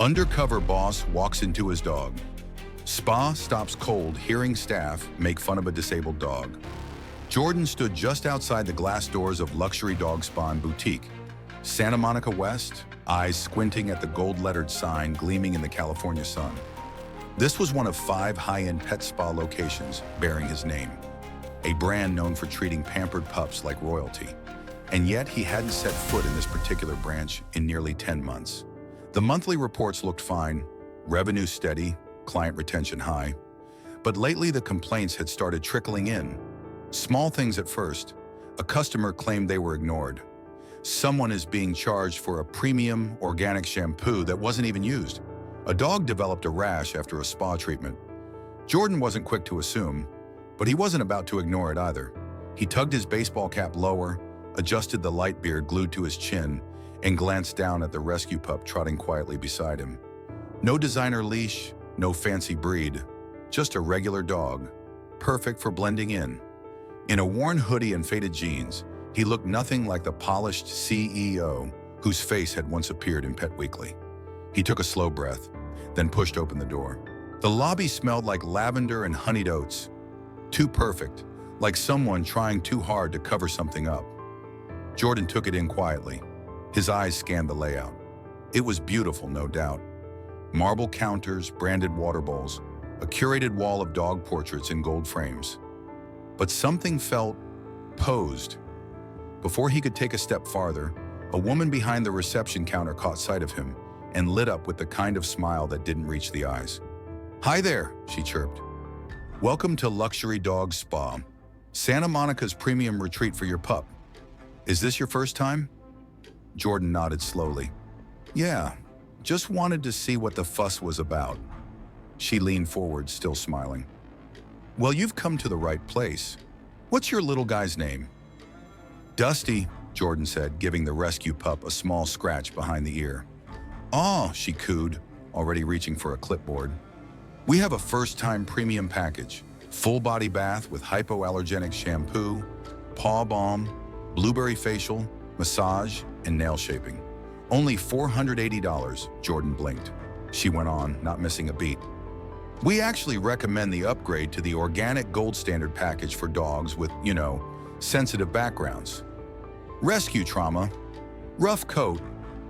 Undercover boss walks into his dog. Spa stops cold hearing staff make fun of a disabled dog. Jordan stood just outside the glass doors of luxury dog spa and boutique. Santa Monica West, eyes squinting at the gold-lettered sign gleaming in the California sun. This was one of 5 high-end pet spa locations bearing his name, a brand known for treating pampered pups like royalty. And yet he hadn't set foot in this particular branch in nearly 10 months. The monthly reports looked fine, revenue steady, client retention high. But lately the complaints had started trickling in. Small things at first. A customer claimed they were ignored. Someone is being charged for a premium organic shampoo that wasn't even used. A dog developed a rash after a spa treatment. Jordan wasn't quick to assume, but he wasn't about to ignore it either. He tugged his baseball cap lower, adjusted the light beard glued to his chin, and glanced down at the rescue pup trotting quietly beside him. No designer leash, no fancy breed, just a regular dog, perfect for blending in. In a worn hoodie and faded jeans, he looked nothing like the polished CEO whose face had once appeared in Pet Weekly. He took a slow breath, then pushed open the door. The lobby smelled like lavender and honeyed oats. Too perfect, like someone trying too hard to cover something up. Jordan took it in quietly. His eyes scanned the layout. It was beautiful, no doubt. Marble counters, branded water bowls, a curated wall of dog portraits in gold frames. But something felt posed. Before he could take a step farther, a woman behind the reception counter caught sight of him and lit up with the kind of smile that didn't reach the eyes. "Hi there," she chirped. "Welcome to Luxury Dog Spa, Santa Monica's premium retreat for your pup. Is this your first time?" Jordan nodded slowly. "Yeah, just wanted to see what the fuss was about." She leaned forward, still smiling. "Well, you've come to the right place. What's your little guy's name?" "Dusty," Jordan said, giving the rescue pup a small scratch behind the ear. "Aw," she cooed, already reaching for a clipboard. "We have a first-time premium package. Full body bath with hypoallergenic shampoo, paw balm, blueberry facial, massage, and nail shaping. Only $480, Jordan blinked. She went on, not missing a beat. "We actually recommend the upgrade to the organic gold standard package for dogs with, sensitive backgrounds. Rescue trauma, rough coat,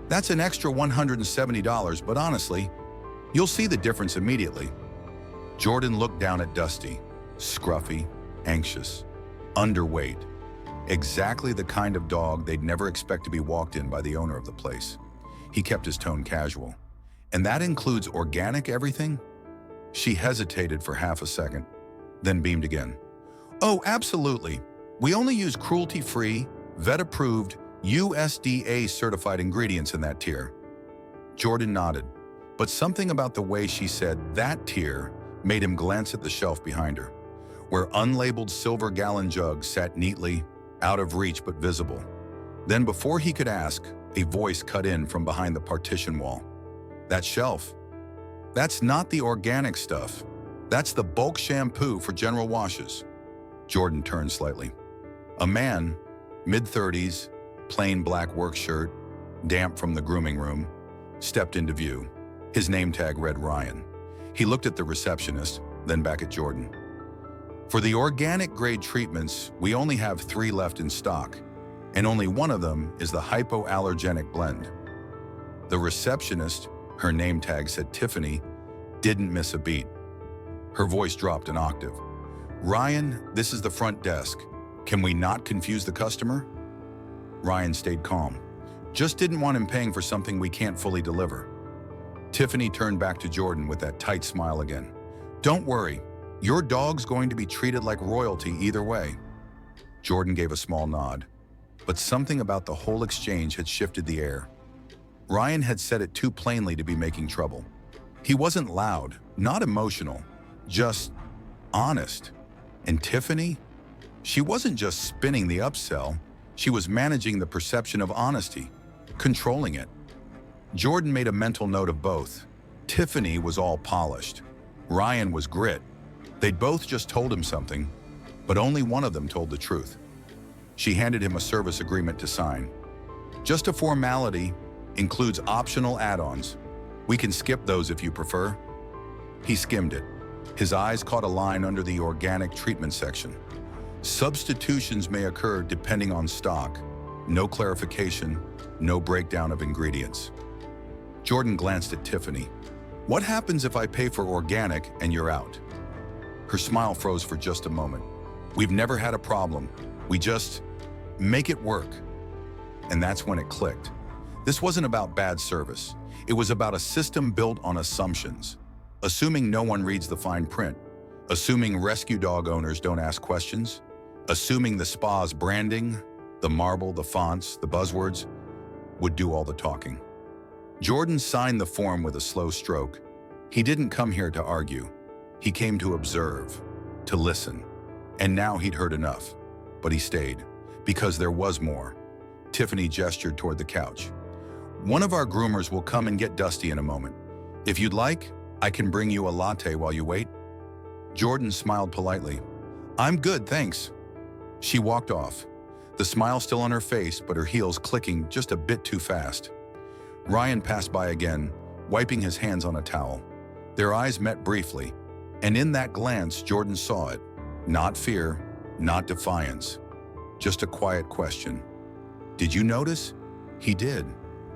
that's an extra $170, but honestly, you'll see the difference immediately." Jordan looked down at Dusty, scruffy, anxious, underweight. Exactly the kind of dog they'd never expect to be walked in by the owner of the place. He kept his tone casual. "And that includes organic everything?" She hesitated for half a second, then beamed again. "Oh, absolutely. We only use cruelty-free, vet-approved, USDA-certified ingredients in that tier." Jordan nodded, but something about the way she said "that tier" made him glance at the shelf behind her, where unlabeled silver gallon jugs sat neatly, out of reach but visible. Then before he could ask, a voice cut in from behind the partition wall. "That shelf. That's not the organic stuff. That's the bulk shampoo for general washes." Jordan turned slightly. A man, mid-30s, plain black work shirt, damp from the grooming room, stepped into view. His name tag read Ryan. He looked at the receptionist, then back at Jordan. "For the organic grade treatments, we only have 3 left in stock, and only one of them is the hypoallergenic blend." The receptionist, her name tag said Tiffany, didn't miss a beat. Her voice dropped an octave. "Ryan, this is the front desk. Can we not confuse the customer?" Ryan stayed calm. "Just didn't want him paying for something we can't fully deliver." Tiffany turned back to Jordan with that tight smile again. "Don't worry. Your dog's going to be treated like royalty either way." Jordan gave a small nod, but something about the whole exchange had shifted the air. Ryan had said it too plainly to be making trouble. He wasn't loud, not emotional, just honest. And Tiffany? She wasn't just spinning the upsell, she was managing the perception of honesty, controlling it. Jordan made a mental note of both. Tiffany was all polished. Ryan was grit. They'd both just told him something, but only one of them told the truth. She handed him a service agreement to sign. "Just a formality, includes optional add-ons. We can skip those if you prefer. He skimmed it. His eyes caught a line under the organic treatment section. Substitutions may occur depending on stock. No clarification, no breakdown of ingredients. Jordan glanced at Tiffany. What happens if I pay for organic and you're out? Her smile froze for just a moment. We've never had a problem. We just make it work. And that's when it clicked. This wasn't about bad service. It was about a system built on assumptions. Assuming no one reads the fine print. Assuming rescue dog owners don't ask questions. Assuming the spa's branding, the marble, the fonts, the buzzwords, would do all the talking. Jordan signed the form with a slow stroke. He didn't come here to argue. He came to observe, to listen. And now he'd heard enough. But he stayed, because there was more. Tiffany gestured toward the couch. One of our groomers will come and get Dusty in a moment. If you'd like, I can bring you a latte while you wait. Jordan smiled politely. I'm good, thanks. She walked off, the smile still on her face, but her heels clicking just a bit too fast. Ryan passed by again, wiping his hands on a towel. Their eyes met briefly, and in that glance, Jordan saw it. Not fear, not defiance, just a quiet question. Did you notice? He did.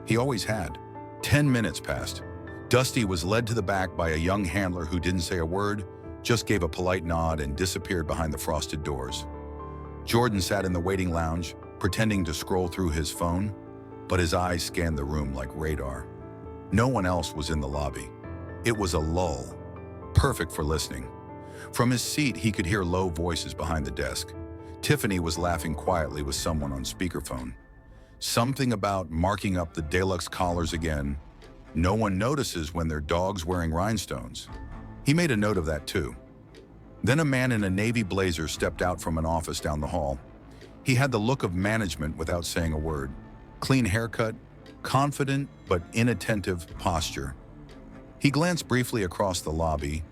He always had. 10 minutes passed. Dusty was led to the back by a young handler who didn't say a word, just gave a polite nod and disappeared behind the frosted doors. Jordan sat in the waiting lounge, pretending to scroll through his phone, but his eyes scanned the room like radar. No one else was in the lobby. It was a lull, perfect for listening. From his seat, he could hear low voices behind the desk. Tiffany was laughing quietly with someone on speakerphone. Something about marking up the deluxe collars again. No one notices when their dog's wearing rhinestones. He made a note of that too. Then a man in a navy blazer stepped out from an office down the hall. He had the look of management without saying a word. Clean haircut, confident but inattentive posture. He glanced briefly across the lobby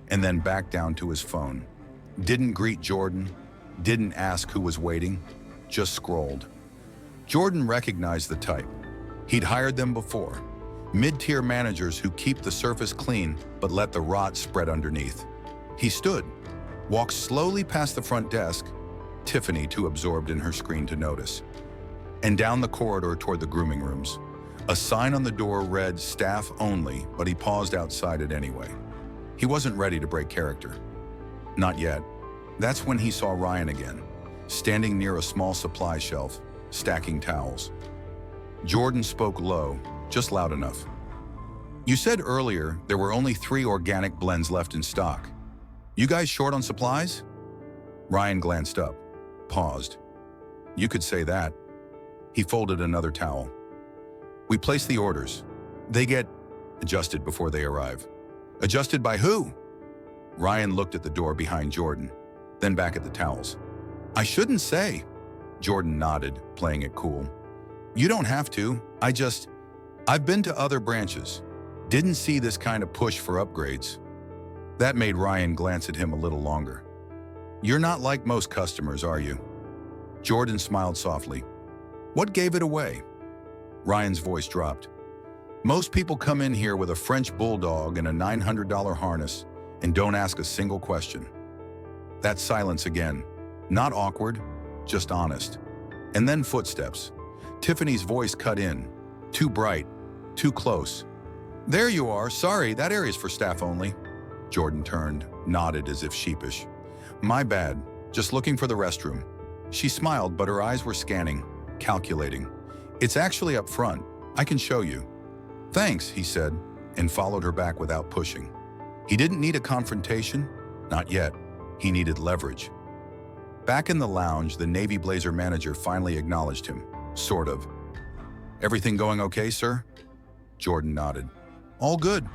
and then back down to his phone. Didn't greet Jordan, didn't ask who was waiting, just scrolled. Jordan recognized the type. He'd hired them before. Mid-tier managers who keep the surface clean but let the rot spread underneath. He stood, walked slowly past the front desk, Tiffany too absorbed in her screen to notice, and down the corridor toward the grooming rooms. A sign on the door read staff only, but he paused outside it anyway. He wasn't ready to break character. Not yet. That's when he saw Ryan again, standing near a small supply shelf, stacking towels. Jordan spoke low, just loud enough. You said earlier there were only 3 organic blends left in stock. You guys short on supplies? Ryan glanced up, paused. You could say that. He folded another towel. We place the orders. They get adjusted before they arrive. Adjusted by who? Ryan looked at the door behind Jordan, then back at the towels. I shouldn't say. Jordan nodded, playing it cool. You don't have to. I've been to other branches. Didn't see this kind of push for upgrades. That made Ryan glance at him a little longer. You're not like most customers, are you? Jordan smiled softly. What gave it away? Ryan's voice dropped. Most people come in here with a French bulldog and a $900 harness and don't ask a single question. That silence again. Not awkward, just honest. And then footsteps. Tiffany's voice cut in. Too bright, too close. There you are. Sorry, that area's for staff only. Jordan turned, nodded as if sheepish. My bad, just looking for the restroom. She smiled, but her eyes were scanning, calculating. It's actually up front. I can show you. Thanks, he said, and followed her back without pushing. He didn't need a confrontation, not yet. He needed leverage. Back in the lounge, the navy blazer manager finally acknowledged him, sort of. Everything going okay, sir? Jordan nodded. All good.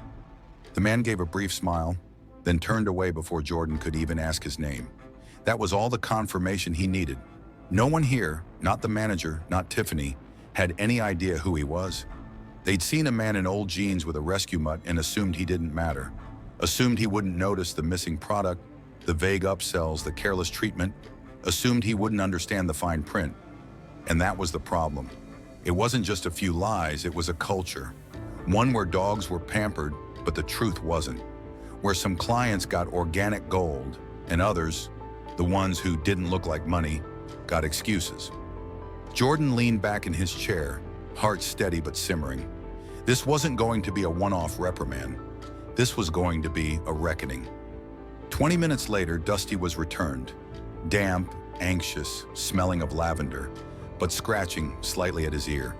The man gave a brief smile, then turned away before Jordan could even ask his name. That was all the confirmation he needed. No one here, not the manager, not Tiffany, had any idea who he was. They'd seen a man in old jeans with a rescue mutt and assumed he didn't matter. Assumed he wouldn't notice the missing product, the vague upsells, the careless treatment. Assumed he wouldn't understand the fine print. And that was the problem. It wasn't just a few lies, it was a culture. One where dogs were pampered, but the truth wasn't. Where some clients got organic gold, and others, the ones who didn't look like money, got excuses. Jordan leaned back in his chair, heart steady but simmering. This wasn't going to be a one-off reprimand. This was going to be a reckoning. 20 minutes later, Dusty was returned. Damp, anxious, smelling of lavender, but scratching slightly at his ear.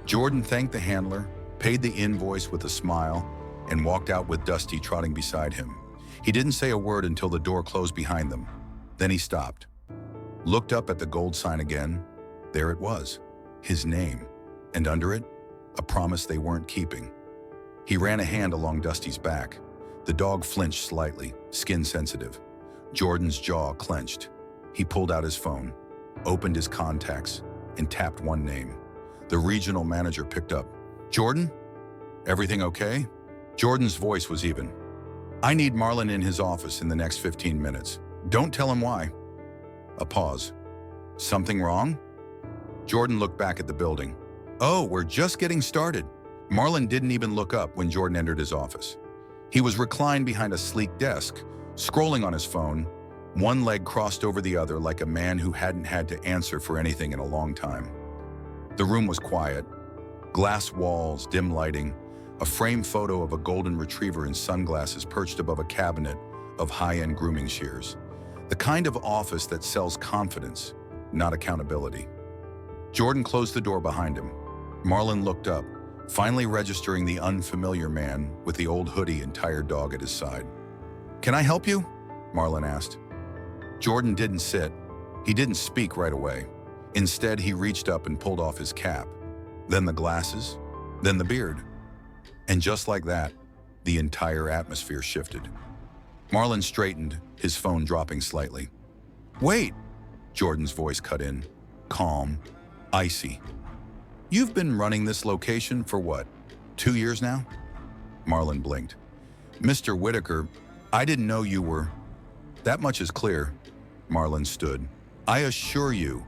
Jordan thanked the handler, paid the invoice with a smile, and walked out with Dusty trotting beside him. He didn't say a word until the door closed behind them. Then he stopped, looked up at the gold sign again. There it was, his name, and under it, a promise they weren't keeping. He ran a hand along Dusty's back. The dog flinched slightly, skin sensitive. Jordan's jaw clenched. He pulled out his phone, opened his contacts, and tapped one name. The regional manager picked up. "Jordan? Everything okay?" Jordan's voice was even. "I need Marlon in his office in the next 15 minutes. Don't tell him why." A pause. "Something wrong?" Jordan looked back at the building. "Oh, we're just getting started." Marlon didn't even look up when Jordan entered his office. He was reclined behind a sleek desk, scrolling on his phone, one leg crossed over the other like a man who hadn't had to answer for anything in a long time. The room was quiet. Glass walls, dim lighting, a framed photo of a golden retriever in sunglasses perched above a cabinet of high-end grooming shears. The kind of office that sells confidence, not accountability. Jordan closed the door behind him. Marlon looked up, finally registering the unfamiliar man with the old hoodie and tired dog at his side. "Can I help you?" Marlon asked. Jordan didn't sit. He didn't speak right away. Instead, he reached up and pulled off his cap, then the glasses, then the beard. And just like that, the entire atmosphere shifted. Marlon straightened, his phone dropping slightly. "Wait," Jordan's voice cut in, calm, icy. "You've been running this location for what, 2 years now?" Marlon blinked. "Mr. Whitaker, I didn't know you were..." "That much is clear." Marlon stood. "I assure you..."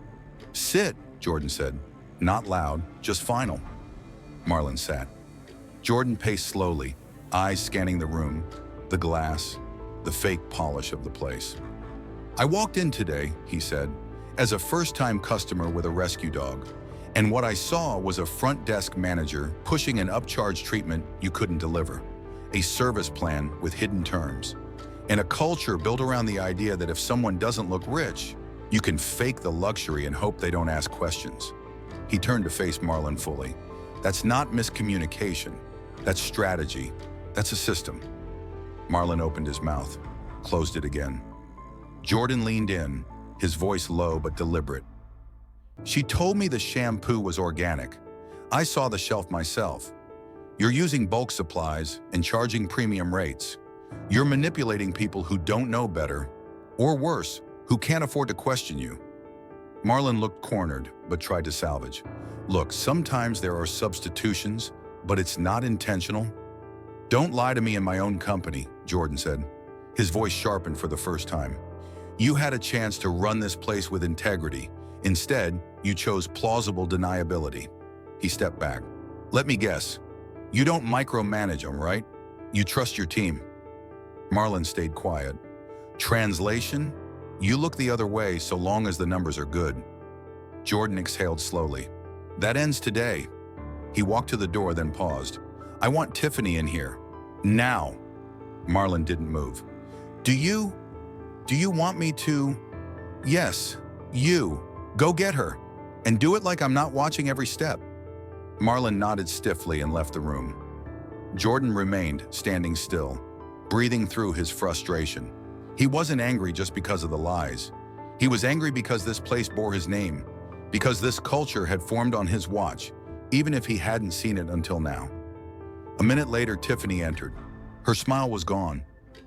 "Sit," Jordan said. Not loud, just final. Marlon sat. Jordan paced slowly, eyes scanning the room, the glass, the fake polish of the place. "I walked in today," he said, "as a first-time customer with a rescue dog, and what I saw was a front desk manager pushing an upcharge treatment you couldn't deliver, a service plan with hidden terms, and a culture built around the idea that if someone doesn't look rich, you can fake the luxury and hope they don't ask questions." He turned to face Marlon fully. "That's not miscommunication. That's strategy. That's a system." Marlon opened his mouth, closed it again. Jordan leaned in, his voice low but deliberate. "She told me the shampoo was organic. I saw the shelf myself. You're using bulk supplies and charging premium rates. You're manipulating people who don't know better, or worse, who can't afford to question you." Marlon looked cornered, but tried to salvage. "Look, sometimes there are substitutions, but it's not intentional." "Don't lie to me in my own company," Jordan said. His voice sharpened for the first time. "You had a chance to run this place with integrity. Instead, you chose plausible deniability." He stepped back. "Let me guess. You don't micromanage them, right? You trust your team." Marlon stayed quiet. "Translation? You look the other way so long as the numbers are good." Jordan exhaled slowly. "That ends today." He walked to the door, then paused. "I want Tiffany in here. Now." Marlon didn't move. Do you want me to?" "Yes, you. Go get her. And do it like I'm not watching every step." Marlon nodded stiffly and left the room. Jordan remained, standing still, breathing through his frustration. He wasn't angry just because of the lies. He was angry because this place bore his name, because this culture had formed on his watch, even if he hadn't seen it until now. A minute later, Tiffany entered. Her smile was gone.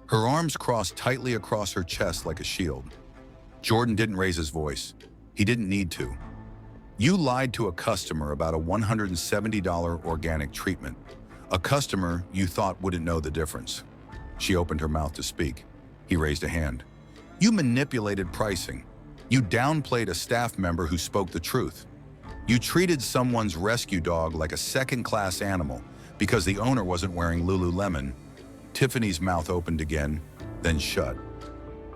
Her arms crossed tightly across her chest like a shield. Jordan didn't raise his voice. He didn't need to. "You lied to a customer about a $170 organic treatment, a customer you thought wouldn't know the difference." She opened her mouth to speak. He raised a hand. "You manipulated pricing. You downplayed a staff member who spoke the truth. You treated someone's rescue dog like a second-class animal, Because the owner wasn't wearing Lululemon. Tiffany's mouth opened again, then shut.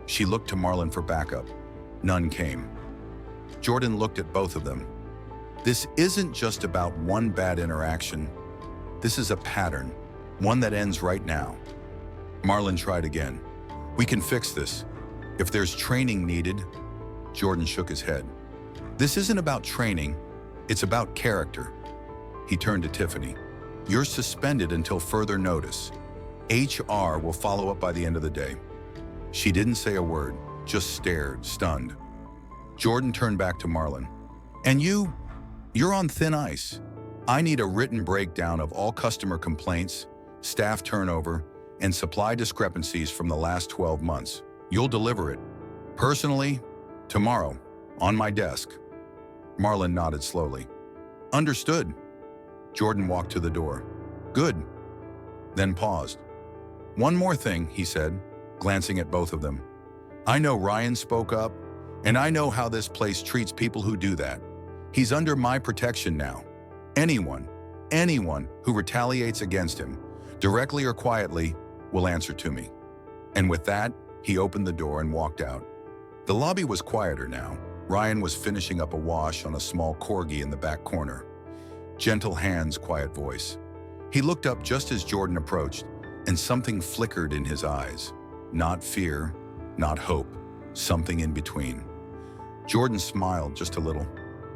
She looked to Marlon for backup. None came. Jordan looked at both of them. This isn't just about one bad interaction. This is a pattern, one that ends right now. Marlon tried again. We can fix this. If there's training needed. Jordan shook his head. This isn't about training, it's about character. He turned to Tiffany. You're suspended until further notice. HR will follow up by the end of the day. She didn't say a word, just stared, stunned. Jordan turned back to Marlon. And you're on thin ice. I need a written breakdown of all customer complaints, staff turnover, and supply discrepancies from the last 12 months. You'll deliver it. Personally, tomorrow, on my desk. Marlon nodded slowly. Understood. Jordan walked to the door. Good. Then paused. One more thing, he said, glancing at both of them. I know Ryan spoke up, and I know how this place treats people who do that. He's under my protection now. Anyone who retaliates against him, directly or quietly, will answer to me. And with that, he opened the door and walked out. The lobby was quieter now. Ryan was finishing up a wash on a small corgi in the back corner. Gentle hands, quiet voice. He looked up just as Jordan approached, and something flickered in his eyes. Not fear, not hope, something in between. Jordan smiled just a little.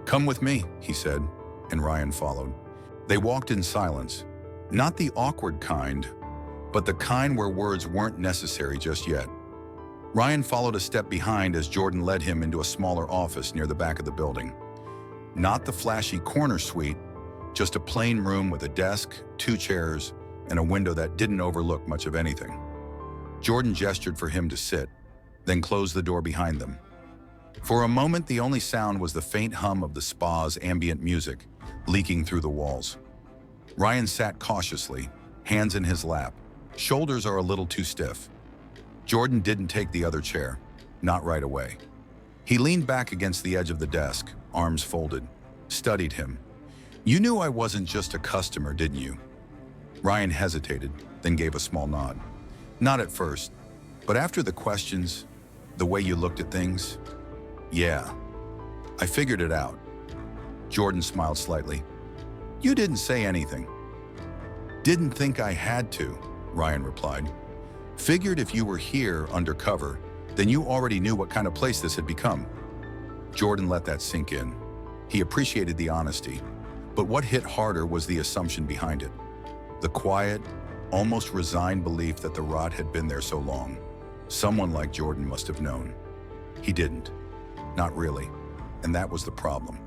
Come with me, he said, and Ryan followed. They walked in silence, not the awkward kind, but the kind where words weren't necessary just yet. Ryan followed a step behind as Jordan led him into a smaller office near the back of the building. Not the flashy corner suite, just a plain room with a desk, 2 chairs, and a window that didn't overlook much of anything. Jordan gestured for him to sit, then closed the door behind them. For a moment, the only sound was the faint hum of the spa's ambient music leaking through the walls. Ryan sat cautiously, hands in his lap. Shoulders are a little too stiff. Jordan didn't take the other chair, not right away. He leaned back against the edge of the desk, arms folded, studied him. You knew I wasn't just a customer, didn't you? Ryan hesitated, then gave a small nod. Not at first, but after the questions, the way you looked at things, yeah, I figured it out. Jordan smiled slightly. You didn't say anything. Didn't think I had to, Ryan replied. Figured if you were here undercover, then you already knew what kind of place this had become. Jordan let that sink in. He appreciated the honesty, but what hit harder was the assumption behind it. The quiet, almost resigned belief that the rot had been there so long. Someone like Jordan must have known. He didn't. Not really. And that was the problem.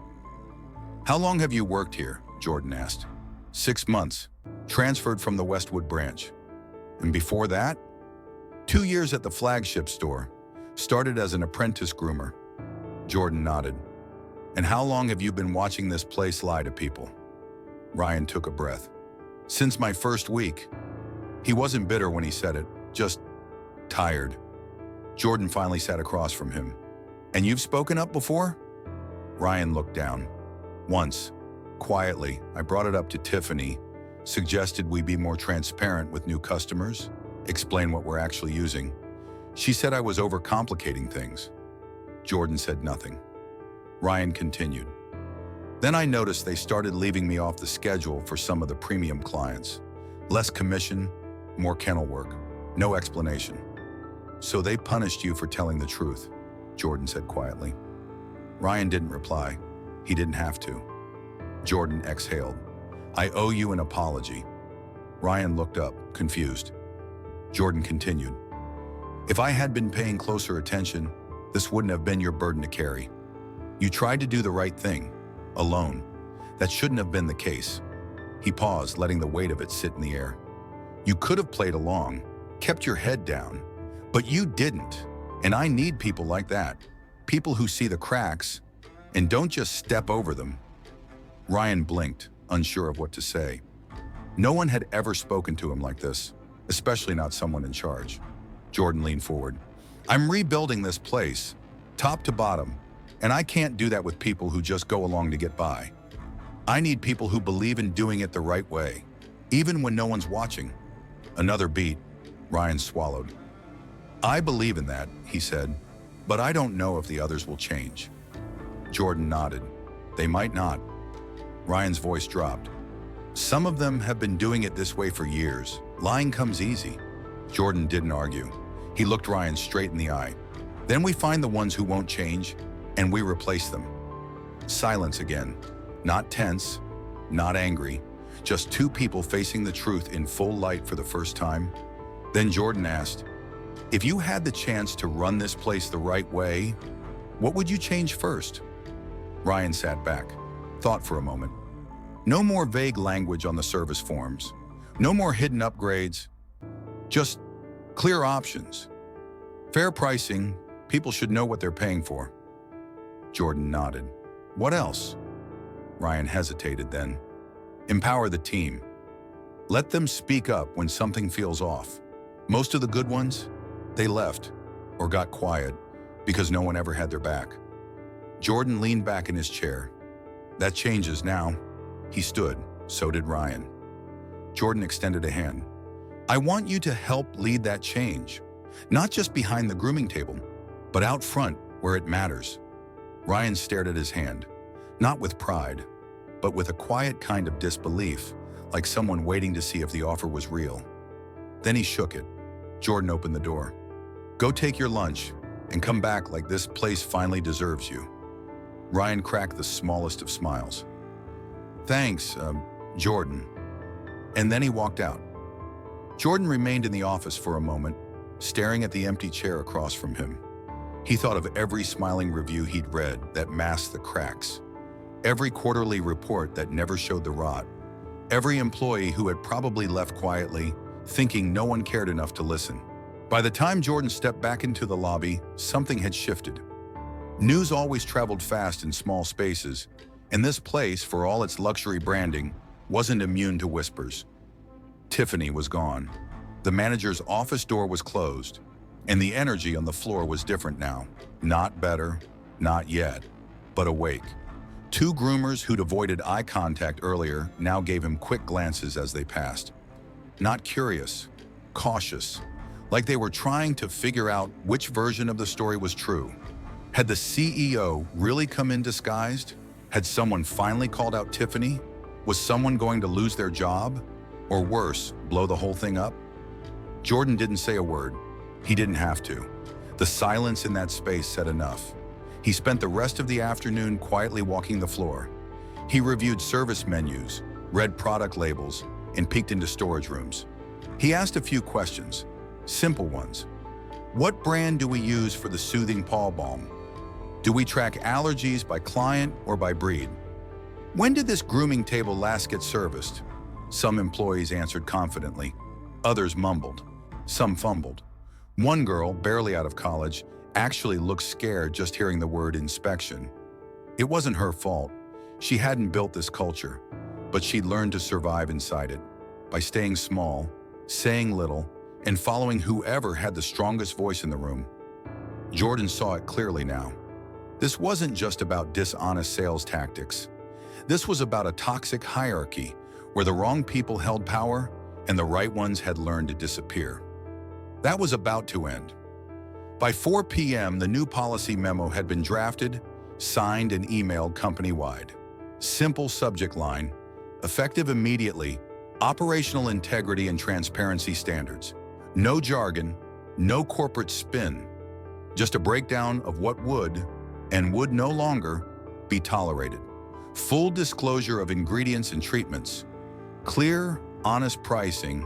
How long have you worked here? Jordan asked. 6 months. Transferred from the Westwood branch. And before that? 2 years at the flagship store. Started as an apprentice groomer. Jordan nodded. And how long have you been watching this place lie to people? Ryan took a breath. Since my first week. He wasn't bitter when he said it, just tired. Jordan finally sat across from him. And you've spoken up before? Ryan looked down. Once. Quietly, I brought it up to Tiffany, suggested we be more transparent with new customers, explain what we're actually using. She said I was overcomplicating things. Jordan said nothing. Ryan continued. Then I noticed they started leaving me off the schedule for some of the premium clients. Less commission, more kennel work, no explanation. So they punished you for telling the truth, Jordan said quietly. Ryan didn't reply. He didn't have to. Jordan exhaled. I owe you an apology. Ryan looked up, confused. Jordan continued. If I had been paying closer attention, this wouldn't have been your burden to carry. You tried to do the right thing, alone. That shouldn't have been the case. He paused, letting the weight of it sit in the air. You could have played along, kept your head down, but you didn't. And I need people like that. People who see the cracks and don't just step over them. Ryan blinked, unsure of what to say. No one had ever spoken to him like this, especially not someone in charge. Jordan leaned forward. I'm rebuilding this place, top to bottom, and I can't do that with people who just go along to get by. I need people who believe in doing it the right way. even when no one's watching. Another beat. Ryan swallowed. I believe in that, he said, but I don't know if the others will change. Jordan nodded. They might not. Ryan's voice dropped. Some of them have been doing it this way for years. Lying comes easy. Jordan didn't argue. He looked Ryan straight in the eye. Then we find the ones who won't change, and we replace them. Silence again. Not tense, not angry, just two people facing the truth in full light for the first time. Then Jordan asked, if you had the chance to run this place the right way, what would you change first? Ryan sat back, thought for a moment. No more vague language on the service forms. No more hidden upgrades. Just clear options. Fair pricing. People should know what they're paying for. Jordan nodded. What else? Ryan hesitated then. Empower the team. Let them speak up when something feels off. Most of the good ones, they left or got quiet because no one ever had their back. Jordan leaned back in his chair. That changes now. He stood, so did Ryan. Jordan extended a hand. I want you to help lead that change, not just behind the grooming table, but out front where it matters. Ryan stared at his hand, not with pride, but with a quiet kind of disbelief, like someone waiting to see if the offer was real. Then he shook it. Jordan opened the door. Go take your lunch and come back like this place finally deserves you. Ryan cracked the smallest of smiles. Thanks, Jordan. And then he walked out. Jordan remained in the office for a moment, staring at the empty chair across from him. He thought of every smiling review he'd read that masked the cracks, every quarterly report that never showed the rot, every employee who had probably left quietly, thinking no one cared enough to listen. By the time Jordan stepped back into the lobby, something had shifted. News always traveled fast in small spaces, and this place, for all its luxury branding, wasn't immune to whispers. Tiffany was gone. The manager's office door was closed, and the energy on the floor was different now. Not better, not yet, but awake. Two groomers who'd avoided eye contact earlier now gave him quick glances as they passed. Not curious, cautious, like they were trying to figure out which version of the story was true. Had the CEO really come in disguised? Had someone finally called out Tiffany? Was someone going to lose their job? Or worse, blow the whole thing up? Jordan didn't say a word. He didn't have to. The silence in that space said enough. He spent the rest of the afternoon quietly walking the floor. He reviewed service menus, read product labels, and peeked into storage rooms. He asked a few questions, simple ones. What brand do we use for the soothing paw balm? Do we track allergies by client or by breed? When did this grooming table last get serviced? Some employees answered confidently. Others mumbled. Some fumbled. One girl, barely out of college, actually looked scared just hearing the word inspection. It wasn't her fault. She hadn't built this culture, but she'd learned to survive inside it by staying small, saying little, and following whoever had the strongest voice in the room. Jordan saw it clearly now. This wasn't just about dishonest sales tactics. This was about a toxic hierarchy where the wrong people held power and the right ones had learned to disappear. That was about to end. By 4 p.m., the new policy memo had been drafted, signed, and emailed company-wide. Simple subject line, effective immediately, operational integrity and transparency standards. No jargon, no corporate spin, just a breakdown of what would and would no longer be tolerated. Full disclosure of ingredients and treatments, clear, honest pricing,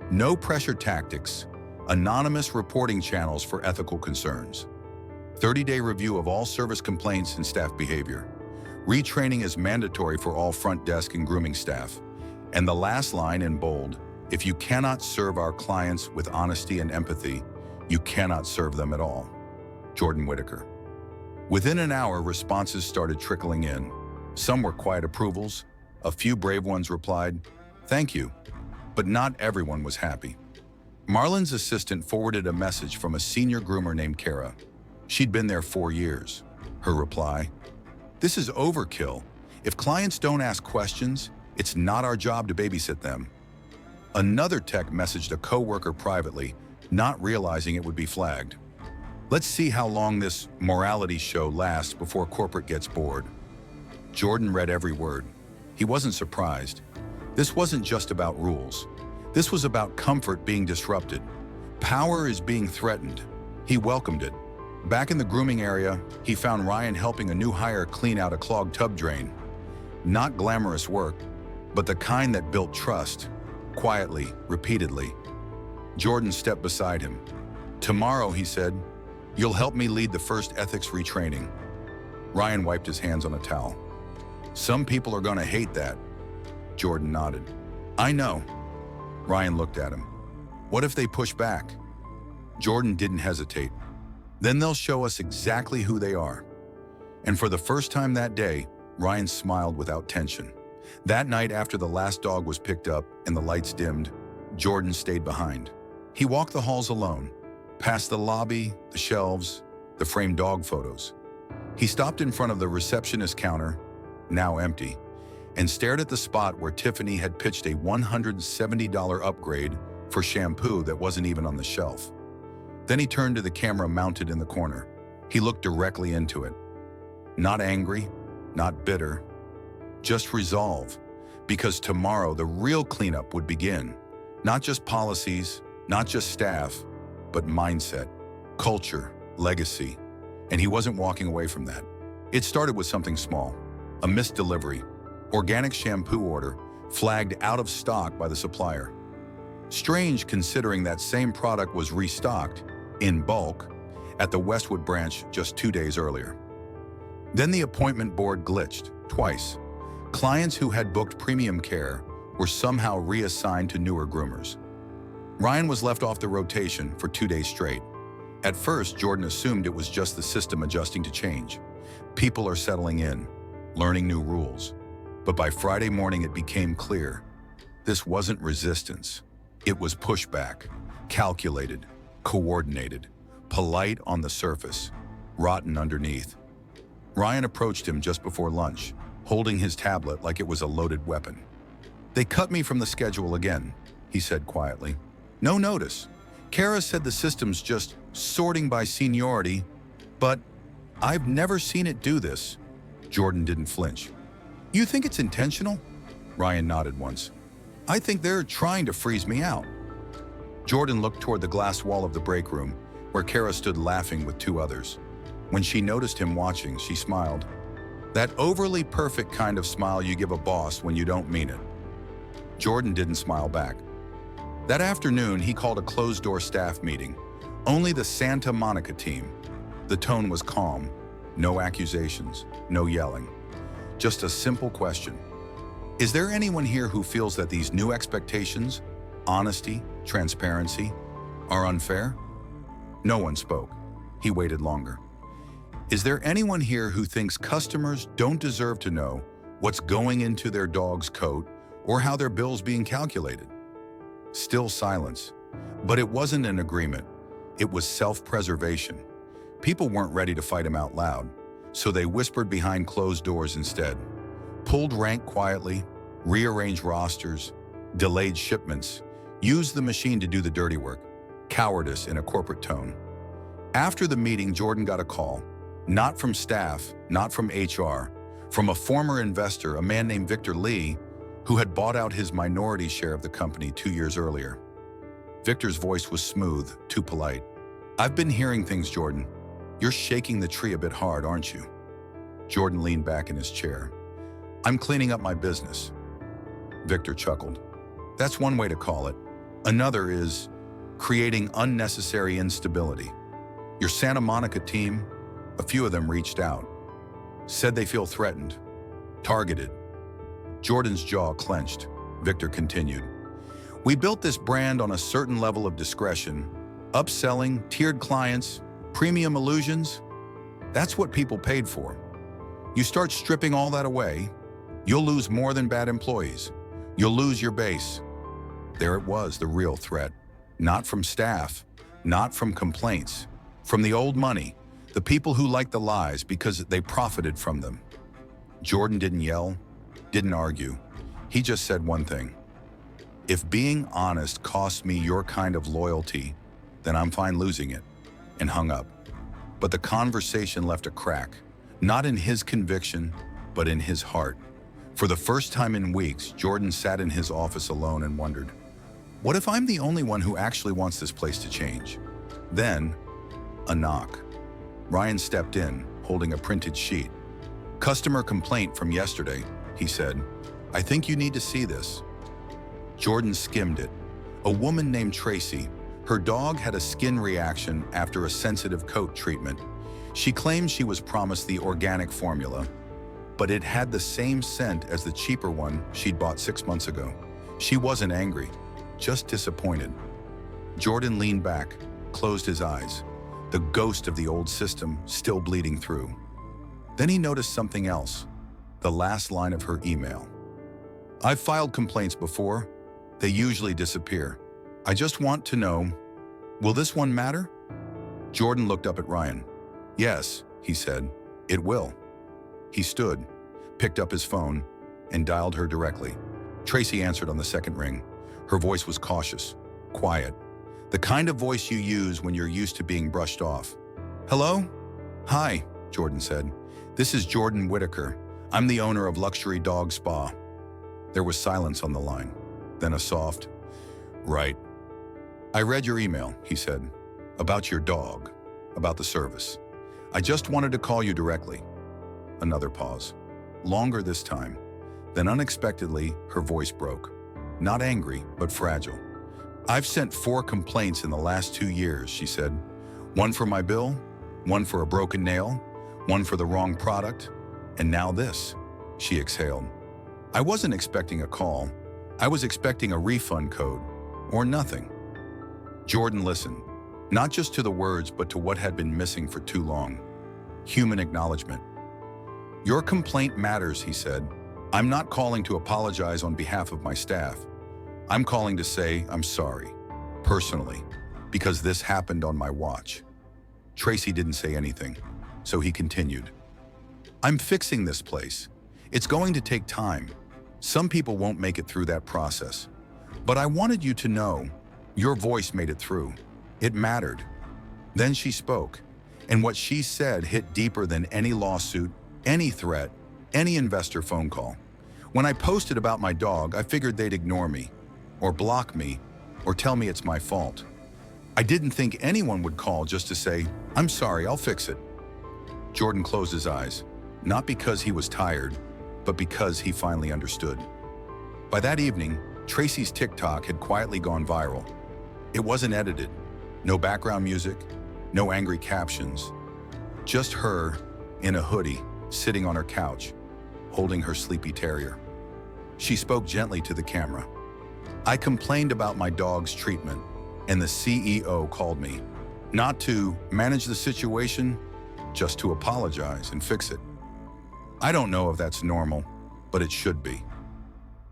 no pressure tactics, anonymous reporting channels for ethical concerns, 30-day review of all service complaints and staff behavior. Retraining is mandatory for all front desk and grooming staff. And the last line in bold, if you cannot serve our clients with honesty and empathy, you cannot serve them at all. Jordan Whitaker. Within an hour, responses started trickling in. Some were quiet approvals. A few brave ones replied, "Thank you." But not everyone was happy. Marlon's assistant forwarded a message from a senior groomer named Kara. She'd been there 4 years. Her reply, "This is overkill. If clients don't ask questions, it's not our job to babysit them." Another tech messaged a coworker privately, not realizing it would be flagged. Let's see how long this morality show lasts before corporate gets bored. Jordan read every word. He wasn't surprised. This wasn't just about rules. This was about comfort being disrupted. Power is being threatened. He welcomed it. Back in the grooming area, he found Ryan helping a new hire clean out a clogged tub drain. Not glamorous work, but the kind that built trust, quietly, repeatedly. Jordan stepped beside him. "Tomorrow," he said, "you'll help me lead the first ethics retraining." Ryan wiped his hands on a towel. "Some people are gonna hate that." Jordan nodded. "I know." Ryan looked at him. "What if they push back?" Jordan didn't hesitate. "Then they'll show us exactly who they are." And for the first time that day, Ryan smiled without tension. That night, after the last dog was picked up and the lights dimmed, Jordan stayed behind. He walked the halls alone, past the lobby, the shelves, the framed dog photos. He stopped in front of the receptionist counter, now empty, and stared at the spot where Tiffany had pitched a $170 upgrade for shampoo that wasn't even on the shelf. Then he turned to the camera mounted in the corner. He looked directly into it. Not angry, not bitter, just resolve, because tomorrow the real cleanup would begin. Not just policies, not just staff, but mindset, culture, legacy. And he wasn't walking away from that. It started with something small, a missed delivery, organic shampoo order flagged out of stock by the supplier. Strange considering that same product was restocked, in bulk, at the Westwood branch just 2 days earlier. Then the appointment board glitched, twice. Clients who had booked premium care were somehow reassigned to newer groomers. Ryan was left off the rotation for 2 days straight. At first, Jordan assumed it was just the system adjusting to change. People are settling in, learning new rules. But by Friday morning, it became clear. This wasn't resistance. It was pushback, calculated, coordinated, polite on the surface, rotten underneath. Ryan approached him just before lunch, holding his tablet like it was a loaded weapon. "They cut me from the schedule again," he said quietly. "No notice. Kara said the system's just sorting by seniority, but I've never seen it do this." Jordan didn't flinch. "You think it's intentional?" Ryan nodded once. "I think they're trying to freeze me out." Jordan looked toward the glass wall of the break room, where Kara stood laughing with 2 others. When she noticed him watching, she smiled. That overly perfect kind of smile you give a boss when you don't mean it. Jordan didn't smile back. That afternoon, he called a closed-door staff meeting. Only the Santa Monica team. The tone was calm. No accusations, no yelling. Just a simple question. Is there anyone here who feels that these new expectations, honesty, transparency, are unfair? No one spoke. He waited longer. Is there anyone here who thinks customers don't deserve to know what's going into their dog's coat or how their bill's being calculated? Still silence. But it wasn't an agreement. It was self-preservation. People weren't ready to fight him out loud, so they whispered behind closed doors instead. Pulled rank quietly, rearranged rosters, delayed shipments, used the machine to do the dirty work. Cowardice in a corporate tone. After the meeting, Jordan got a call. Not from staff, not from HR, from a former investor, a man named Victor Lee, who had bought out his minority share of the company 2 years earlier. Victor's voice was smooth, too polite. "I've been hearing things, Jordan. You're shaking the tree a bit hard, aren't you?" Jordan leaned back in his chair. "I'm cleaning up my business." Victor chuckled. "That's one way to call it. Another is creating unnecessary instability. Your Santa Monica team, a few of them reached out. Said they feel threatened, targeted." Jordan's jaw clenched. Victor continued. "We built this brand on a certain level of discretion. Upselling, tiered clients, premium illusions. That's what people paid for. You start stripping all that away, you'll lose more than bad employees. You'll lose your base." There it was, the real threat. Not from staff, not from complaints, from the old money, the people who liked the lies because they profited from them. Jordan didn't yell, didn't argue. He just said one thing. If being honest costs me your kind of loyalty, then I'm fine losing it," and hung up. But the conversation left a crack, not in his conviction, but in his heart. For the first time in weeks, Jordan sat in his office alone and wondered, what if I'm the only one who actually wants this place to change? Then, a knock. Ryan stepped in, holding a printed sheet. "Customer complaint from yesterday," he said. "I think you need to see this." Jordan skimmed it. A woman named Tracy. Her dog had a skin reaction after a sensitive coat treatment. She claimed she was promised the organic formula, but it had the same scent as the cheaper one she'd bought 6 months ago. She wasn't angry, just disappointed. Jordan leaned back, closed his eyes, the ghost of the old system still bleeding through. Then he noticed something else, the last line of her email. "I've filed complaints before. They usually disappear. I just want to know, will this one matter?" Jordan looked up at Ryan. "Yes," he said, "it will." He stood, picked up his phone, and dialed her directly. Tracy answered on the second ring. Her voice was cautious, quiet, the kind of voice you use when you're used to being brushed off. "Hello?" "Hi," Jordan said. "This is Jordan Whitaker. I'm the owner of Luxury Dog Spa." There was silence on the line, then a soft, "Right." "I read your email," he said, "about your dog, about the service. I just wanted to call you directly." Another pause, longer this time. Then unexpectedly, her voice broke. Not angry, but fragile. "I've sent 4 complaints in the last 2 years," she said. "One for my bill, one for a broken nail, one for the wrong product, and now this." She exhaled. "I wasn't expecting a call. I was expecting a refund code, or nothing." Jordan listened, not just to the words, but to what had been missing for too long. Human acknowledgement. "Your complaint matters," he said. "I'm not calling to apologize on behalf of my staff. I'm calling to say I'm sorry, personally, because this happened on my watch." Tracy didn't say anything, so he continued. "I'm fixing this place. It's going to take time. Some people won't make it through that process. But I wanted you to know, your voice made it through. It mattered." Then she spoke, and what she said hit deeper than any lawsuit, any threat, any investor phone call. "When I posted about my dog, I figured they'd ignore me, or block me, or tell me it's my fault. I didn't think anyone would call just to say, 'I'm sorry, I'll fix it.'" Jordan closed his eyes, not because he was tired, but because he finally understood. By that evening, Tracy's TikTok had quietly gone viral. It wasn't edited, no background music, no angry captions, just her in a hoodie, sitting on her couch, holding her sleepy terrier. She spoke gently to the camera. "I complained about my dog's treatment, and the CEO called me, not to manage the situation, just to apologize and fix it. I don't know if that's normal, but it should be."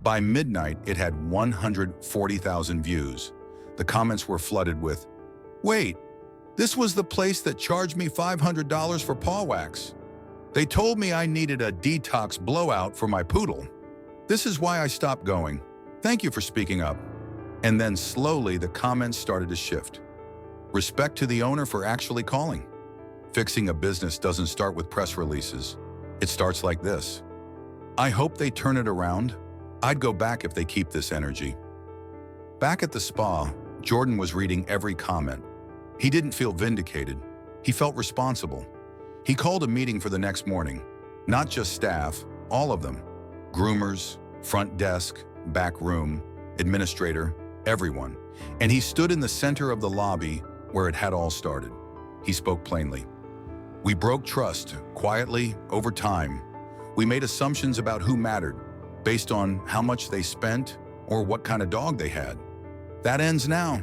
By midnight, it had 140,000 views. The comments were flooded with, "Wait, this was the place that charged me $500 for paw wax. They told me I needed a detox blowout for my poodle. This is why I stopped going. Thank you for speaking up." And then slowly the comments started to shift. "Respect to the owner for actually calling. Fixing a business doesn't start with press releases. It starts like this. I hope they turn it around. I'd go back if they keep this energy." Back at the spa, Jordan was reading every comment. He didn't feel vindicated. He felt responsible. He called a meeting for the next morning. Not just staff, all of them. Groomers, front desk, back room, administrator, everyone. And he stood in the center of the lobby where it had all started. He spoke plainly. "We broke trust, quietly, over time. We made assumptions about who mattered, based on how much they spent or what kind of dog they had. That ends now.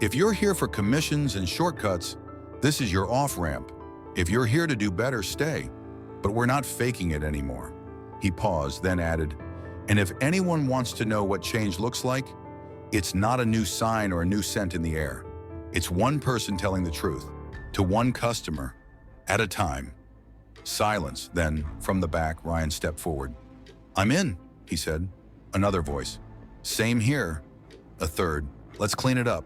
If you're here for commissions and shortcuts, this is your off-ramp. If you're here to do better, stay. But we're not faking it anymore." He paused, then added, "And if anyone wants to know what change looks like, it's not a new sign or a new scent in the air. It's one person telling the truth, to one customer, at a time." Silence, then, from the back, Ryan stepped forward. "I'm in," he said. Another voice. "Same here. A third, let's clean it up.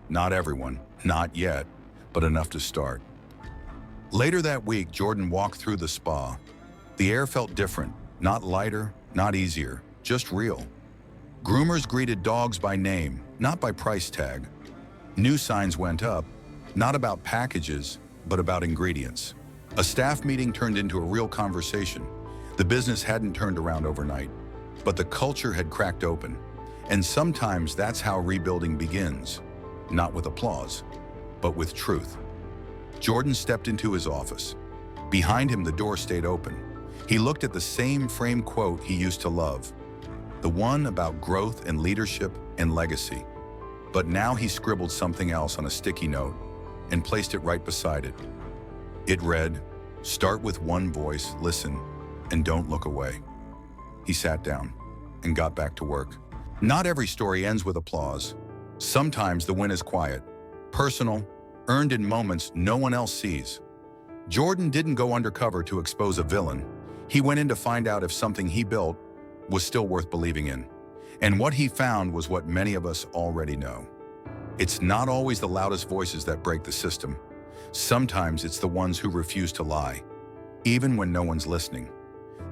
Not everyone, not yet, but enough to start. Later that week, Jordan walked through the spa. The air felt different, not lighter, not easier, just real. Groomers greeted dogs by name, not by price tag. New signs went up, not about packages, but about ingredients. A staff meeting turned into a real conversation. The business hadn't turned around overnight, but the culture had cracked open. And sometimes that's how rebuilding begins, not with applause, but with truth. Jordan stepped into his office. Behind him, the door stayed open. He looked at the same frame quote he used to love, the one about growth and leadership and legacy. But now he scribbled something else on a sticky note and placed it right beside it. It read, "Start with one voice, listen, and don't look away." He sat down and got back to work. Not every story ends with applause. Sometimes the win is quiet, personal, earned in moments no one else sees. Jordan didn't go undercover to expose a villain. He went in to find out if something he built was still worth believing in. And what he found was what many of us already know. It's not always the loudest voices that break the system. Sometimes it's the ones who refuse to lie, even when no one's listening.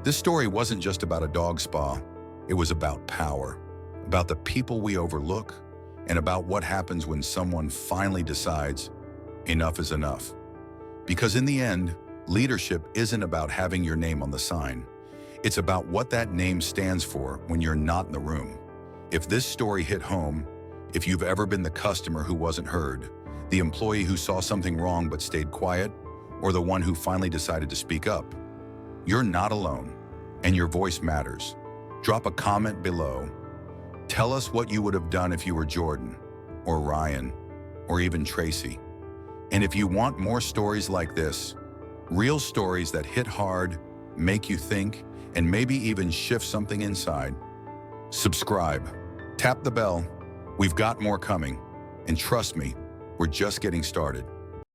This story wasn't just about a dog spa. It was about power, about the people we overlook, and about what happens when someone finally decides enough is enough. Because in the end, leadership isn't about having your name on the sign. It's about what that name stands for when you're not in the room. If this story hit home, if you've ever been the customer who wasn't heard, the employee who saw something wrong but stayed quiet, or the one who finally decided to speak up, you're not alone, and your voice matters. Drop a comment below. Tell us what you would have done if you were Jordan, or Ryan, or even Tracy. And if you want more stories like this, real stories that hit hard, make you think, and maybe even shift something inside, subscribe, tap the bell. We've got more coming. And trust me, we're just getting started.